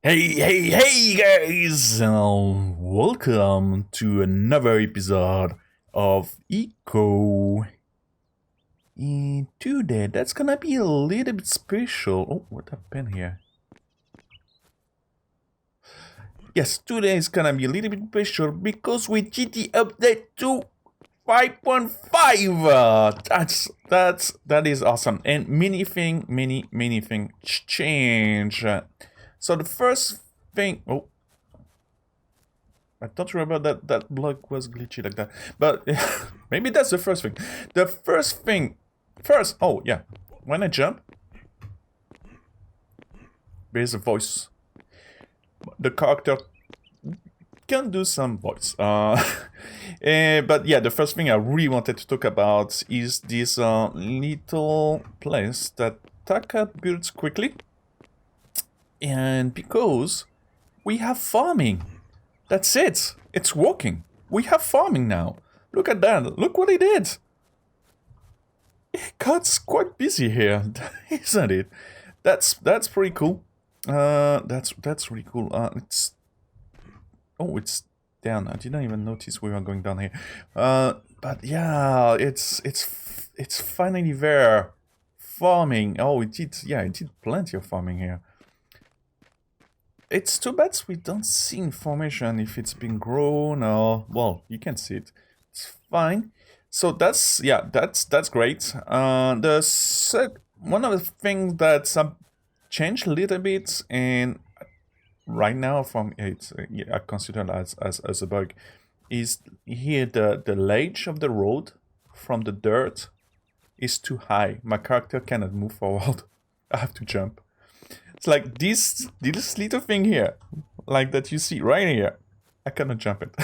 Hey guys! Welcome to another episode of Eco. And today, that's gonna be a little bit special. Oh, what happened here? Yes, today is gonna be a little bit special because we did the update to 5.5. That is awesome, and many thing change. So the first thing. Oh, I don't remember that block was glitchy like that. But maybe that's the first thing. The first thing. First, oh yeah. When I jump, there's a voice. The character can do some voice. But yeah, the first thing I really wanted to talk about is this little place that Taka builds quickly. And because we have farming. That's it. It's working. We have farming now. Look at that. Look what he did. It got quite busy here, isn't it? That's pretty cool. That's really cool. It's down. I didn't even notice we were going down here. But yeah, it's finally there. Farming. Oh, it did. Yeah, it did plenty of farming here. It's too bad we don't see information if it's been grown or, well, you can see it. It's fine. So that's great. One of the things that's changed a little bit, and right now from it's I consider it as a bug, is here the ledge of the road from the dirt is too high. My character cannot move forward. I have to jump. It's like this little thing here, like that you see right here. I cannot jump it.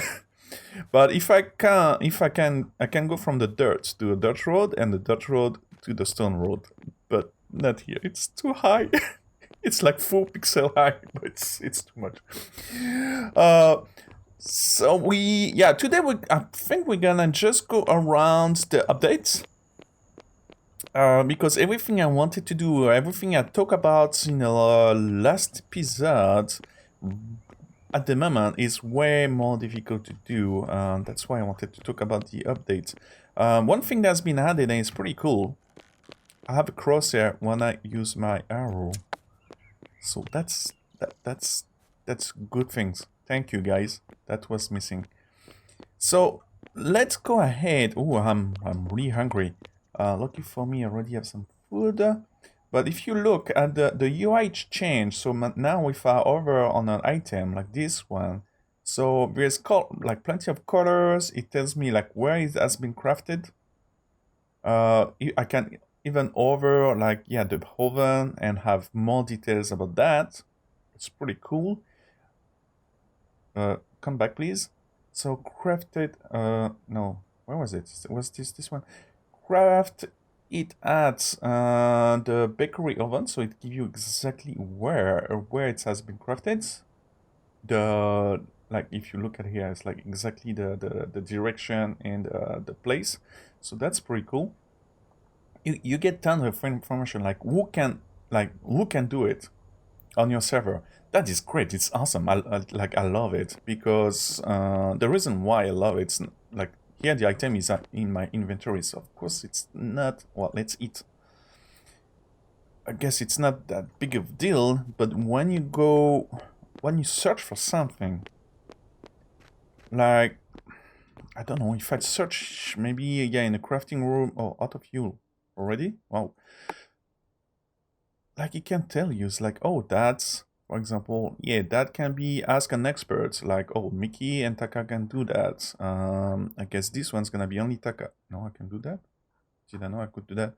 But if I can go from the dirt to the dirt road and the dirt road to the stone road. But not here. It's too high. It's like 4 pixel high, but it's too much. So today I think we're gonna just go around the updates. Because everything I wanted to do, everything I talked about in the last episode, at the moment is way more difficult to do. That's why I wanted to talk about the updates. One thing that's been added and it's pretty cool. I have a crosshair when I use my arrow. So that's good things. Thank you guys. That was missing. So let's go ahead. Oh, I'm really hungry. Lucky for me, I already have some food. But if you look at the UI change, so now if I hover on an item like this one, so there's like plenty of colors. It tells me like where it has been crafted. I can even hover like the oven and have more details about that. It's pretty cool. Come back, please. So crafted. No, where was it? Was this one? Craft it at the bakery oven, so it gives you exactly where it has been crafted. Like if you look at here, it's like exactly the direction and the place. So that's pretty cool. You get tons of information like who can do it on your server. That is great. It's awesome. I love it because the reason why I love it's like here the item is in my inventory, so of course it's not, well, let's eat. I guess it's not that big of a deal, but when you search for something, like, I don't know, if I search maybe, in a crafting room, out of fuel already, wow. Like it can tell you, it's like, oh, that's, for example, that can be ask an expert, like, oh, Mickey and Taka can do that. I guess this one's gonna be only Taka. No, I can do that? Did I know I could do that?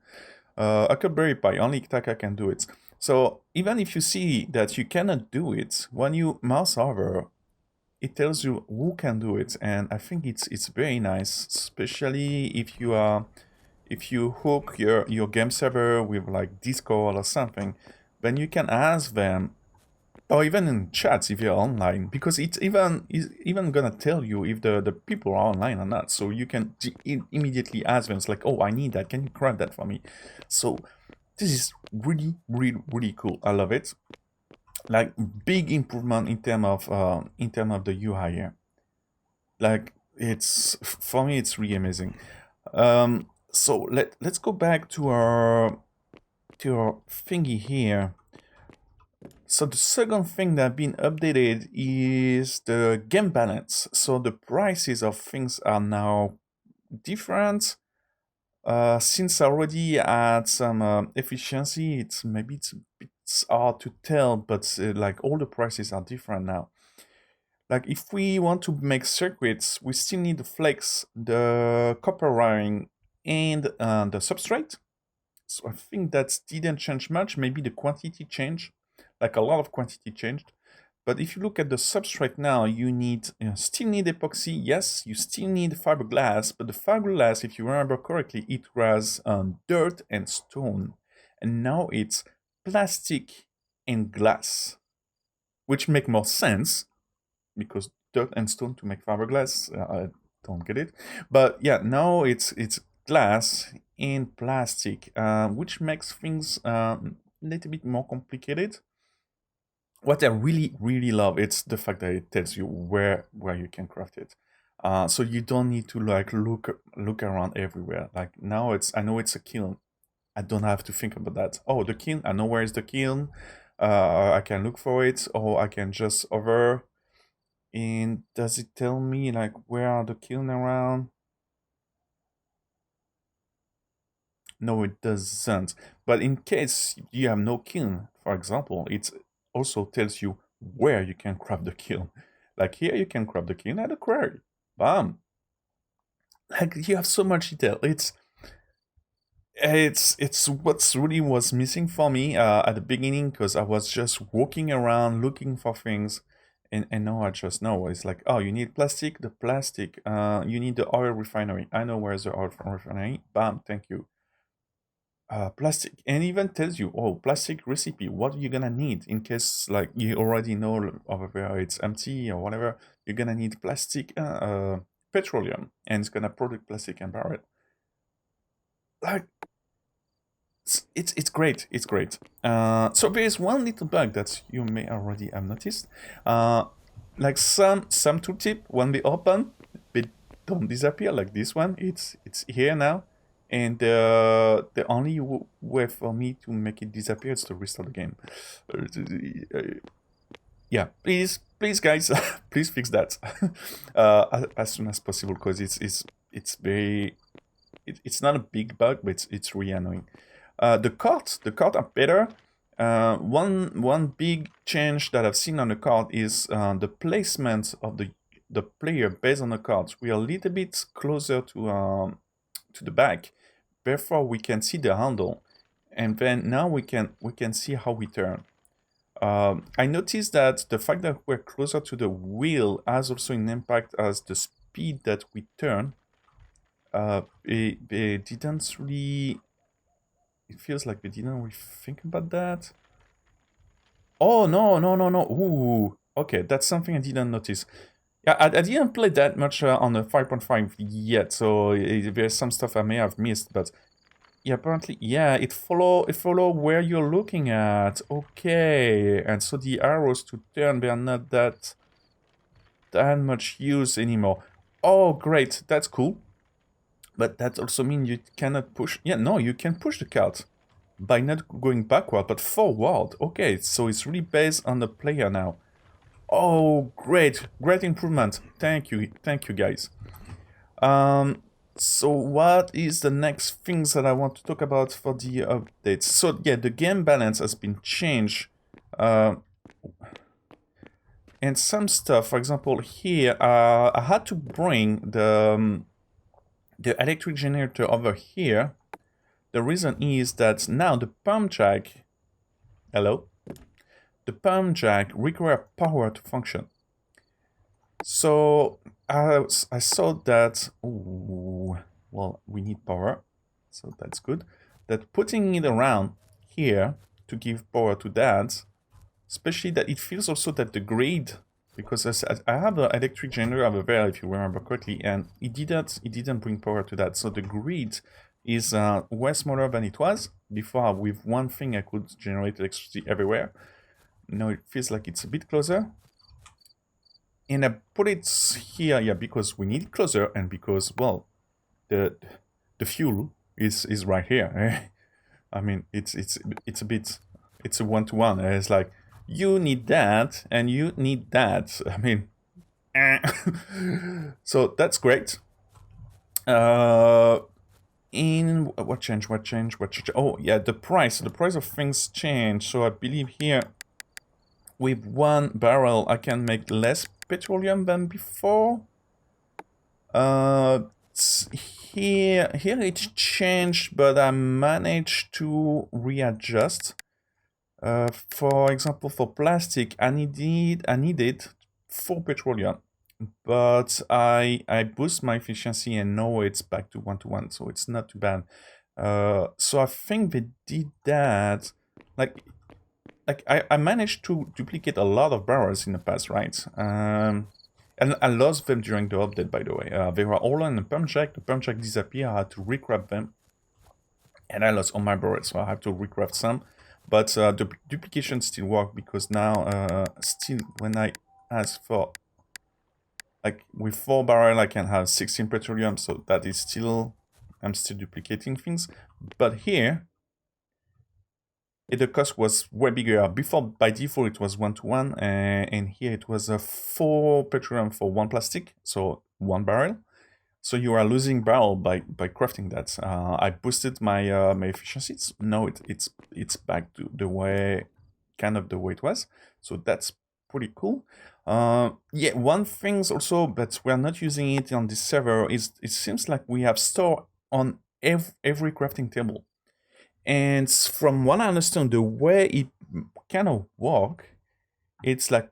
Huckleberry Pie, only Taka can do it. So even if you see that you cannot do it, when you mouse over, it tells you who can do it, and I think it's very nice, especially if you hook your game server with like Discord or something, then you can ask them, or even in chats if you're online, because it's even gonna tell you if the people are online or not. So you can immediately ask them. It's like, oh, I need that. Can you craft that for me? So this is really cool. I love it. like big improvement in term of the UI here. Like it's for me, it's really amazing. So let's go back to our thingy here. So the second thing that been updated is the game balance. So the prices of things are now different. Since I already had some efficiency, it's a bit hard to tell, but like all the prices are different now. Like if we want to make circuits, we still need the flex, the copper wiring, and the substrate. So I think that didn't change much. Maybe the quantity changed, like a lot of quantity changed. But if you look at the substrate now, still need epoxy. Yes, you still need fiberglass, but the fiberglass, if you remember correctly, it was dirt and stone, and now it's plastic and glass, which make more sense because dirt and stone to make fiberglass. I don't get it, but yeah, now it's glass and plastic, which makes things a little bit more complicated. What I really really love, it's the fact that it tells you where you can craft it. So you don't need to like look around everywhere. Like now I know it's a kiln. I don't have to think about that. Oh, the kiln. I know where is the kiln. I can look for it, or I can just over. And does it tell me like where are the kiln around? No, it doesn't. But in case you have no kiln, for example, it also tells you where you can craft the kiln. Like here, you can craft the kiln at a quarry. Bam! Like you have so much detail. It's what's really was missing for me at the beginning because I was just walking around looking for things, and now I just know it's like, oh, you need plastic, the plastic. You need the oil refinery. I know where's the oil refinery. Bam! Thank you. Plastic, and even tells you, oh, plastic recipe, what you're gonna need in case like you already know over there it's empty or whatever. You're gonna need plastic, petroleum, and it's gonna produce plastic and barrel. Like it's great. It's great. So there is one little bug that you may already have noticed. Like some tooltip when they open, they don't disappear. Like this one, it's here now, and the only way for me to make it disappear is to restart the game. Yeah, please, guys, please fix that as soon as possible because it's very it's not a big bug, but it's really annoying. The cards are better. One big change that I've seen on the card is the placement of the player based on the cards. We are a little bit closer to the back, therefore we can see the handle, and then now we can see how we turn. I noticed that the fact that we're closer to the wheel has also an impact as the speed that we turn. They didn't really. It feels like they didn't really think about that. Oh no no no no! Ooh, okay, that's something I didn't notice. Yeah, I didn't play that much on the 5.5 yet, so there's some stuff I may have missed. But yeah, apparently, yeah, it follow where you're looking at. Okay, and so the arrows to turn, they are not that much use anymore. Oh, great, that's cool. But that also means you cannot push. Yeah, no, you can push the cart by not going backward, but forward. Okay, so it's really based on the player now. Oh, great improvement. Thank you, guys. So what is the next things that I want to talk about for the updates? So yeah, the game balance has been changed. And some stuff, for example, here, I had to bring the electric generator over here. The reason is that now the pump jack, hello? The pump jack requires power to function. So I saw that, ooh, well, we need power, so that's good. That putting it around here to give power to that, especially that it feels also that the grid, because I have an electric generator over there, if you remember correctly, and it didn't bring power to that. So the grid is way smaller than it was before. With one thing, I could generate electricity everywhere. Now it feels like it's a bit closer. And I put it here, yeah, because we need it closer, and because, well, the fuel is right here. I mean, it's a bit, it's a one-to-one. It's like you need that and you need that. I mean, so that's great. In what change? Oh yeah, the price of things change. So I believe here with 1 barrel I can make less petroleum than before. Here it's changed, but I managed to readjust. For example, for plastic, I needed 4 petroleum, but I boost my efficiency and now it's back to 1-to-1, so it's not too bad. So I think they did that, like I managed to duplicate a lot of barrels in the past, right? And I lost them during the update, by the way. They were all on the pump jack. The pump jack disappeared. I had to recraft them. And I lost all my barrels, so I have to recraft some. But the duplication still work because now, still, when I ask for, like, with 4 barrels, I can have 16 petroleum. So that is still, I'm still duplicating things. But here, the cost was way bigger. Before, by default, it was 1-to-1, and here it was 4 petroleum for 1 plastic, so 1 barrel. So you are losing barrel by crafting that. I boosted my my efficiencies. Now it's back to the way, kind of the way it was. So that's pretty cool. Yeah, one thing also, but we're not using it on this server, is it seems like we have store on every crafting table. And from what I understand, the way it kind of work, it's like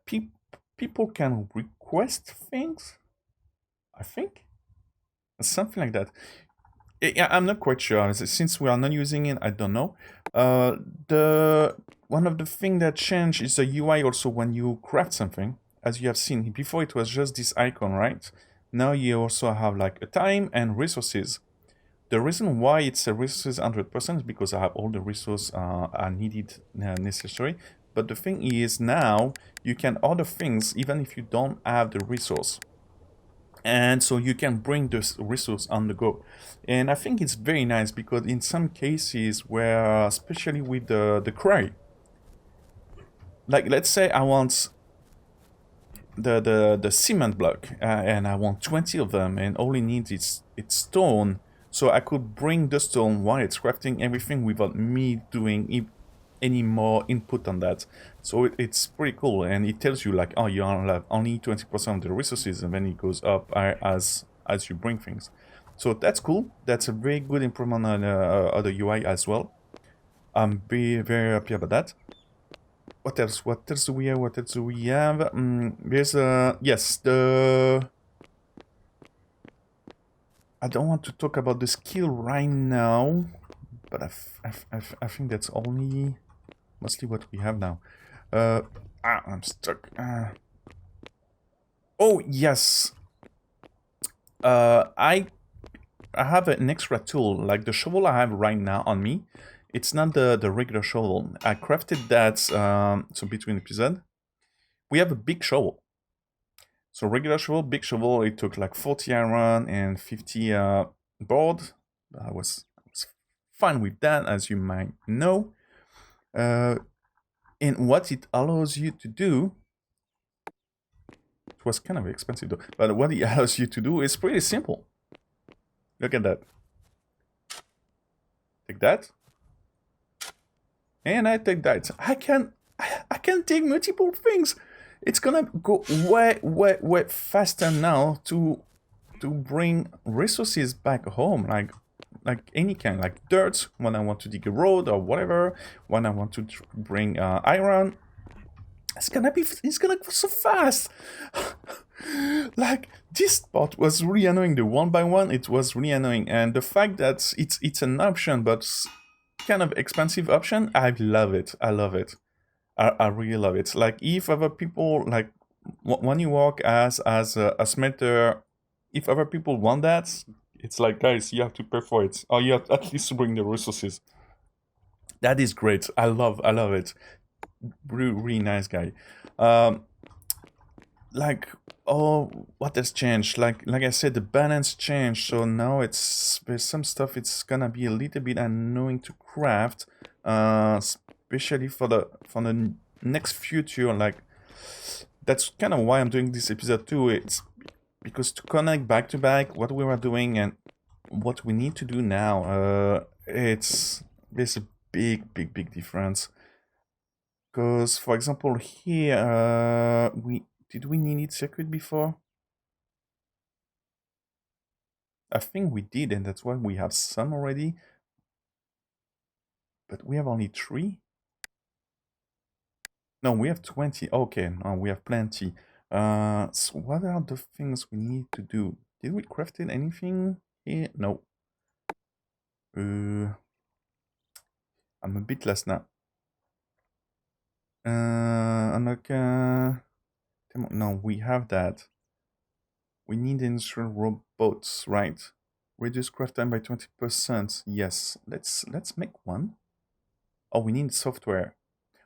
people can request things, I think, something like that. Yeah, I'm not quite sure. Since we are not using it, I don't know. The one of the things that changed is the UI also when you craft something. As you have seen before, it was just this icon, right? Now you also have like a time and resources. The reason why it's a resources 100% is because I have all the resources I needed necessary. But the thing is now you can order things even if you don't have the resource. And so you can bring this resource on the go. And I think it's very nice because in some cases where, especially with the quarry, like let's say I want the cement block and I want 20 of them and all it needs is it's stone. So I could bring the stone while it's crafting everything without me doing any more input on that. So it's pretty cool, and it tells you like, oh, you have only 20% of the resources, and then it goes up as you bring things. So that's cool. That's a very good improvement on the UI as well. I'm very happy about that. What else? What else do we have? What else do we have? There's yes, the. I don't want to talk about the skill right now, but I think that's only mostly what we have now. I'm stuck. Oh yes. I have an extra tool, like the shovel I have right now on me. It's not the regular shovel. I crafted that so between episodes. We have a big shovel. So regular shovel, big shovel, it took like 40 iron and 50 board. I was fine with that, as you might know. And what it allows you to do, it was kind of expensive though, but what it allows you to do is pretty simple. Look at that. Take that. And I take that. I can take multiple things. It's gonna go way faster now to bring resources back home, like any kind, like dirt when I want to dig a road or whatever. When I want to bring iron, it's gonna go so fast. Like this part was really annoying. The 1x1, it was really annoying, and the fact that it's an option, but kind of expensive option, I love it. I love it. I really love it. Like if other people, like when you work as a smelter, if other people want that, it's like, guys, you have to pay for it, or you have at least to bring the resources. That is great. I love it. really nice guy. Like, oh, what has changed? Like I said, the balance changed. So now there's some stuff it's gonna be a little bit annoying to craft, especially for the next future. Like, that's kind of why I'm doing this episode too. It's because to connect back to back what we were doing and what we need to do now. There's a big difference. Because, for example, here, did we need circuit before? I think we did, and that's why we have some already. But we have only 3? No, we have 20. Okay, no, we have plenty. So what are the things we need to do? Did we craft anything here? No. I'm a bit less now. No, we have that. We need industrial robots, right? Reduce craft time by 20%. Yes, let's make one. Oh, we need software.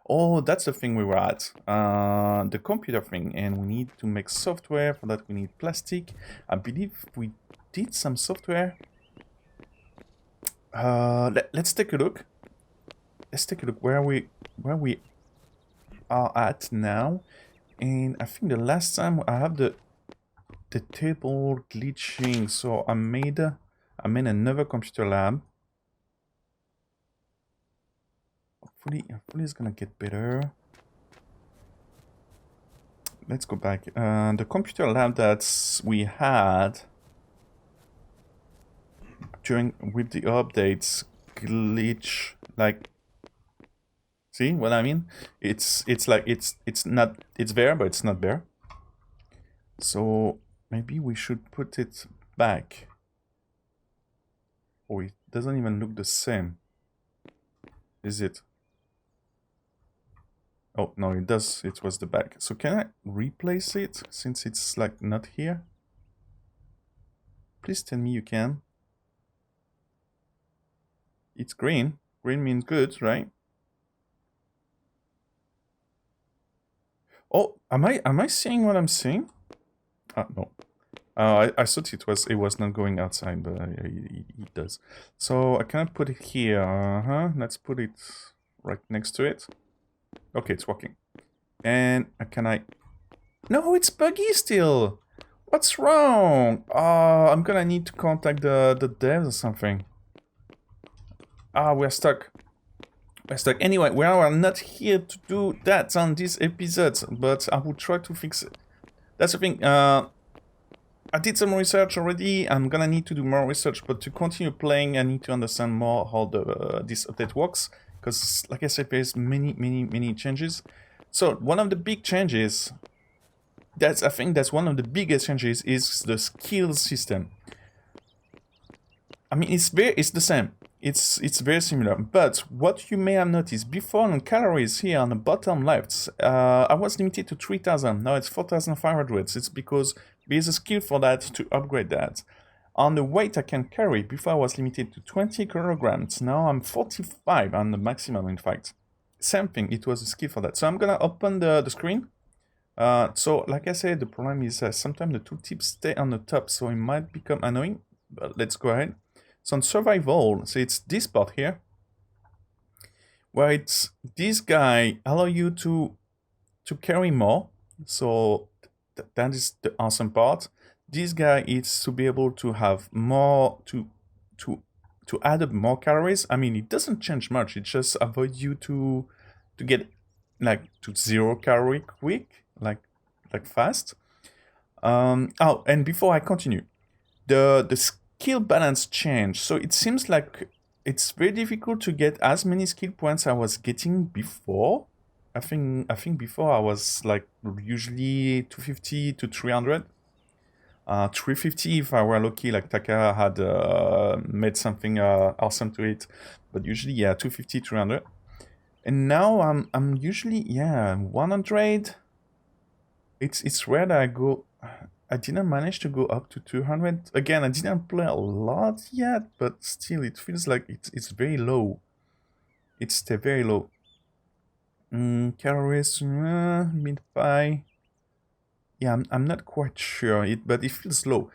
Oh, that's the thing we were at. The computer thing, and we need to make software. For that, we need plastic. I believe we did some software. Let's take a look. Let's take a look where we are at now. And I think the last time I have the table glitching, so I made another computer lab. Hopefully it's gonna get better. Let's go back. The computer lab that we had with the updates glitch, like, see what I mean? It's like it's there, but it's not there. So maybe we should put it back. Oh, it doesn't even look the same. Is it? Oh, no, it does. It was the back. So can I replace it since it's like not here? Please tell me you can. It's green. Green means good, right? Oh, am I seeing what I'm seeing? No. I thought it was not going outside, but it does. So I cannot put it here. Let's put it right next to it. Okay, it's working. And can I? No, it's buggy still. What's wrong? I'm gonna need to contact the devs or something. We're stuck. We're stuck. Anyway, we are not here to do that on this episode, but I will try to fix it. That's the thing. I did some research already. I'm gonna need to do more research, but to continue playing, I need to understand more how this update works. Because, like I said, there's many changes. So one of the big changes, I think that's one of the biggest changes, is the skills system. I mean, it's the same. It's very similar. But what you may have noticed before on calories here on the bottom left, I was limited to 3,000. Now it's 4,500. It's because there's a skill for that to upgrade that. On the weight I can carry, before I was limited to 20 kilograms. Now I'm 45 on the maximum, in fact. Same thing, it was a skill for that. So I'm gonna open the screen. So like I said, the problem is sometimes the tooltips stay on the top, so it might become annoying. But let's go ahead. So on survival, so it's this part here, where it's this guy allow you to carry more. So that is the awesome part. This guy is to be able to have more to add up more calories. I mean, it doesn't change much. It just avoids you to get like to 0 calorie quick, like fast. Oh, and before I continue, the skill balance changed. So it seems like it's very difficult to get as many skill points I was getting before. I think before I was like usually 250 to 300. 350 if I were lucky, like Taka had made something awesome to it. But usually, yeah, 250, 300. And now I'm usually, yeah, 100. It's rare that I didn't manage to go up to 200. Again, I didn't play a lot yet, but still, it feels like it's very low. It's very low. Calories, mid-pie. Yeah, I'm not quite sure, but it feels low.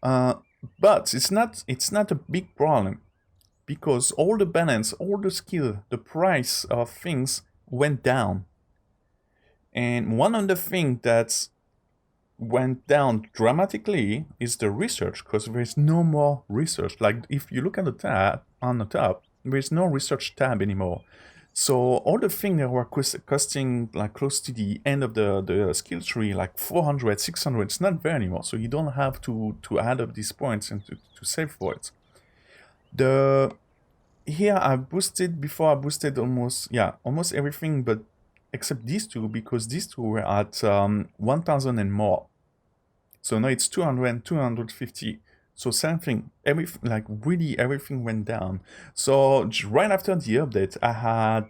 Uh, but it's not a big problem because all the balance, all the skill, the price of things went down. And one of the things that went down dramatically is the research because there's no more research. Like if you look at the tab on the top, there's no research tab anymore. So all the things that were costing like close to the end of the skill tree, like 400, 600, it's not there anymore. So you don't have to add up these points and to save for it. The here I boosted before I boosted almost everything but except these two because these two were at 1000 and more. So now it's 200 and 250. So same thing, like really everything went down. So right after the update, I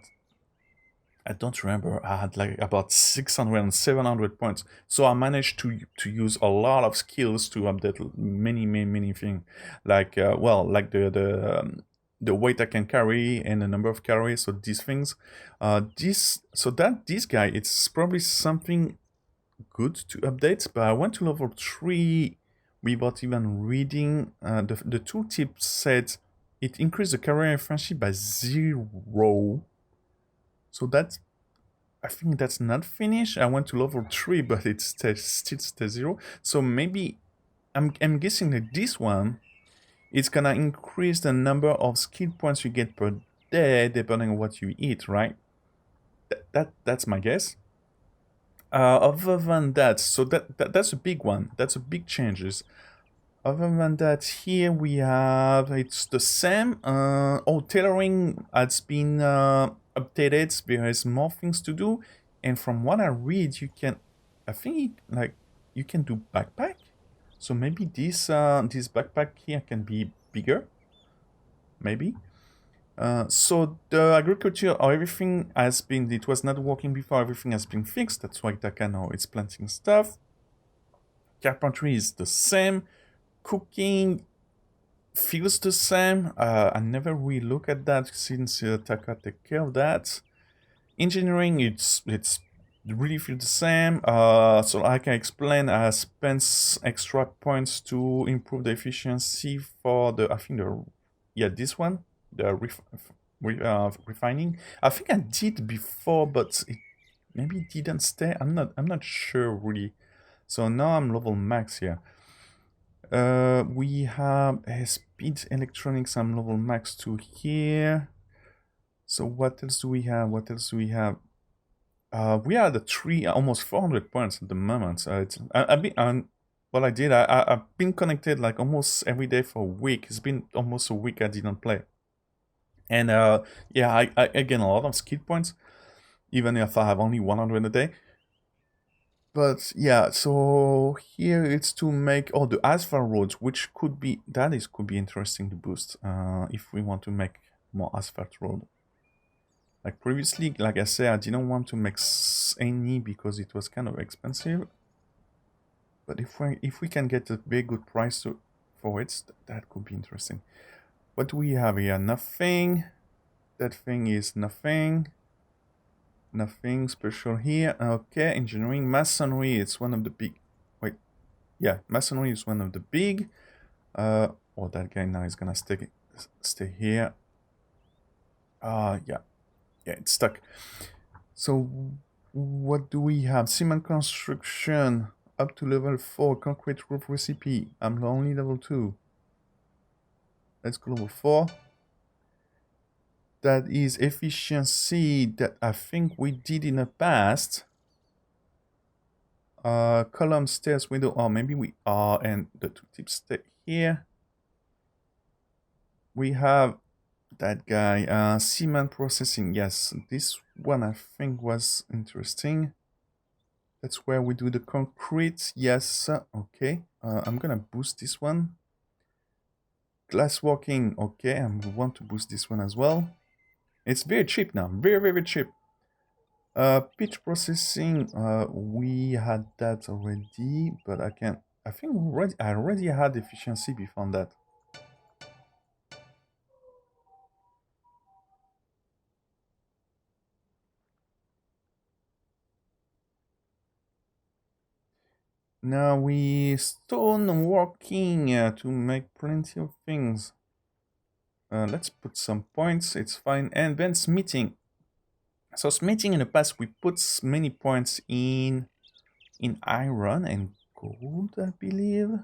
don't remember, I had like about 600 and 700 points. So I managed to use a lot of skills to update many things. Like, like the weight I can carry and the number of calories, so these things. This guy, it's probably something good to update, but I went to level 3 without even reading. The tooltip said it increased the career efficiency by 0. So I think that's not finished. I went to level 3, but it's still 0. So maybe I'm guessing that this one is gonna increase the number of skill points you get per day depending on what you eat, right? That's my guess. Other than that, so that's a big one. That's a big changes. Other than that, here we have it's the same. Tailoring has been updated. There is more things to do, and from what I read, I think like you can do backpack. So maybe this backpack here can be bigger. Maybe. So the agriculture or everything has been, it was not working before, everything has been fixed. That's why Takano is planting stuff. Carpentry is the same. Cooking feels the same. I never really look at that since Taka take care of that. Engineering, it's really feel the same. So like I explained, I spent extra points to improve the efficiency for I think this one, the refining. I think I did before, but it maybe didn't stay. I'm not sure really. So now I'm level max here. We have speed electronics. I'm level max 2 here. So what else do we have? We are at almost 400 points at the moment. What I did, I've been connected like almost every day for a week. It's been almost a week I didn't play. And I gain a lot of skill points, even if I have only 100 a day. But yeah, so here it's to make the asphalt roads, which could be interesting to boost if we want to make more asphalt road. Like previously, like I said, I didn't want to make any because it was kind of expensive. But if we can get a very good price for it, that could be interesting. What do we have here? Nothing. That thing is nothing. Nothing special here. Okay, engineering, masonry. It's one of the big. Wait, yeah, masonry is one of the big. That guy now is gonna stay here. Yeah, it's stuck. So, what do we have? Cement construction up to level 4. Concrete roof recipe. I'm only level 2. Let's go level 4. That is efficiency that I think we did in the past. Column, stairs, window. Oh, maybe we are, and the two tips stay here. We have that guy, cement processing. Yes, this one I think was interesting. That's where we do the concrete. Yes, okay. I'm gonna boost this one. Glassworking, okay. I want to boost this one as well. It's very cheap now, very cheap. Pitch processing, we had that already, but I think I already had efficiency before that. Now we stone working to make plenty of things. Let's put some points, it's fine. And then smithing. So smithing in the past, we put many points in iron and gold, I believe.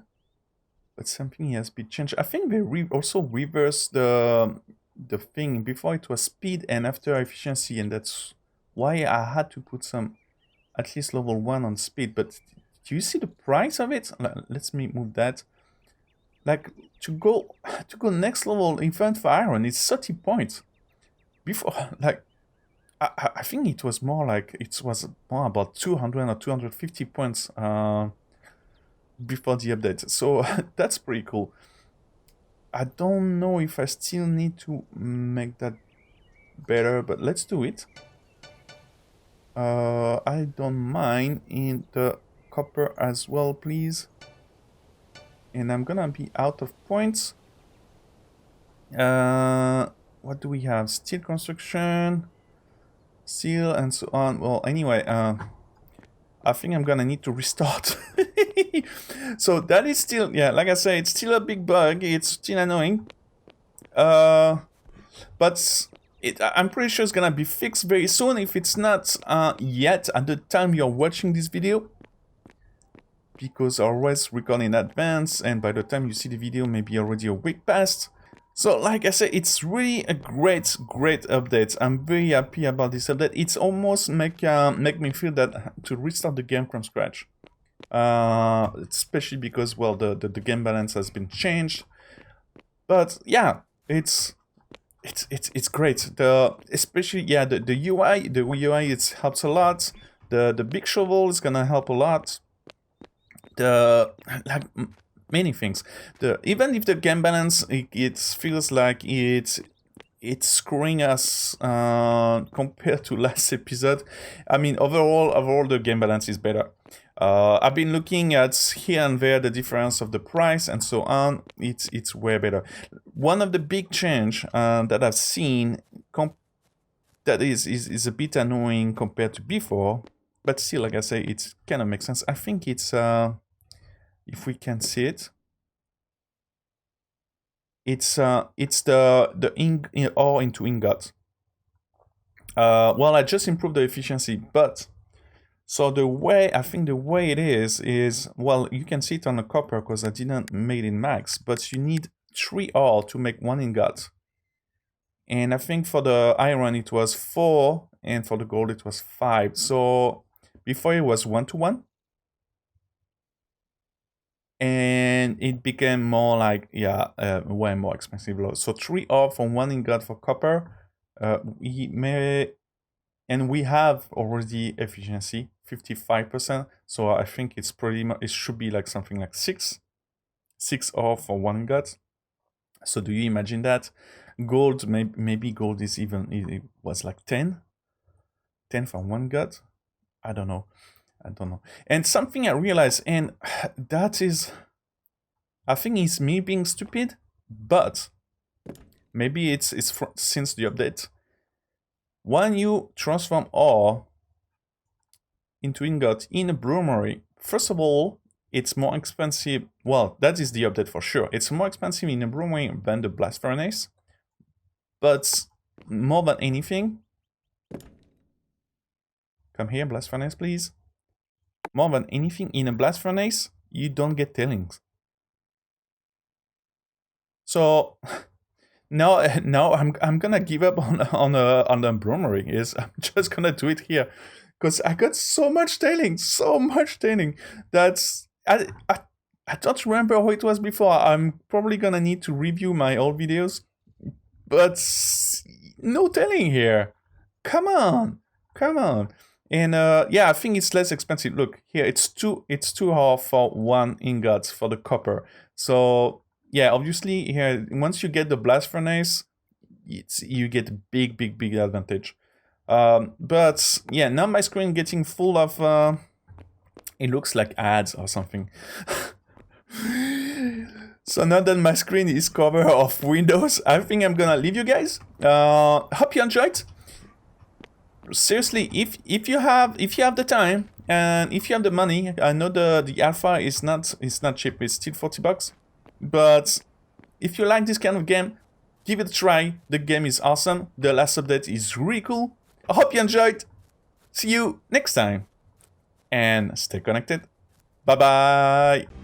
But something has been changed. I think they also reversed the thing. Before it was speed and after efficiency, and that's why I had to put some at least level 1 on speed. But do you see the price of it? Let's me move that. Like to go next level in front for iron, it's 30 points. Before, like I think it was more like about 200 or 250 points before the update. So that's pretty cool. I don't know if I still need to make that better, but let's do it. I don't mind in the copper as well, please. And I'm gonna be out of points. What do we have? Steel construction, steel, and so on. Well, anyway, I think I'm gonna need to restart. So that is still, yeah, like I say, it's still a big bug. It's still annoying. But I'm pretty sure it's gonna be fixed very soon. If it's not yet at the time you're watching this video, because I always record in advance, and by the time you see the video, maybe already a week passed. So like I said, it's really a great update. I'm very happy about this update. It's almost make me feel that to restart the game from scratch. Especially because, well, the game balance has been changed. But yeah, it's great. Especially the UI it helps a lot. The big shovel is gonna help a lot. Like many things. Even if the game balance it feels like it's screwing us compared to last episode. I mean, overall the game balance is better. I've been looking at here and there the difference of the price and so on. It's way better. One of the big change that I've seen that is a bit annoying compared to before, but still, like I say, it kind of makes sense. I think it's if we can see it, it's the ore into ingot. Well, I just improved the efficiency, but so the way it is, well, you can see it on the copper because I didn't make it max, but you need 3 ore to make 1 ingot. And I think for the iron it was 4, and for the gold it was 5. So before it was 1-to-1. And it became more like, way more expensive. So 3 ore for 1 ingot for copper. We have already efficiency 55%. So I think it's pretty much, it should be like something like 6 ore for 1 ingot. So do you imagine that? Gold, maybe gold is even, it was like 10 for 1 ingot. I don't know. And something I realized, and that is, I think it's me being stupid, but maybe it's since the update. When you transform ore into ingot in a brewery, first of all, it's more expensive. Well, that is the update for sure. It's more expensive in a brewery than the blast furnace. But more than anything, come here, blast furnace, please. More than anything, in a blast furnace, you don't get tailings. So now I'm gonna give up on the brewery. I'm just gonna do it here because I got so much tailing. That's I don't remember how it was before. I'm probably gonna need to review my old videos, but no tailing here. Come on. And I think it's less expensive. Look here, it's 2 ore for 1 ingot for the copper. So yeah, obviously here, once you get the blast furnace, you get a big advantage. But yeah, now my screen getting full of it looks like ads or something. So now that my screen is covered of windows, I think I'm gonna leave you guys. Hope you enjoyed. Seriously, if you have the time And if you have the money, I know the alpha is not cheap. It's still $40, but if you like this kind of game, give it a try. The game is awesome. The last update is really cool. I hope you enjoyed. See you next time, and stay connected. Bye bye.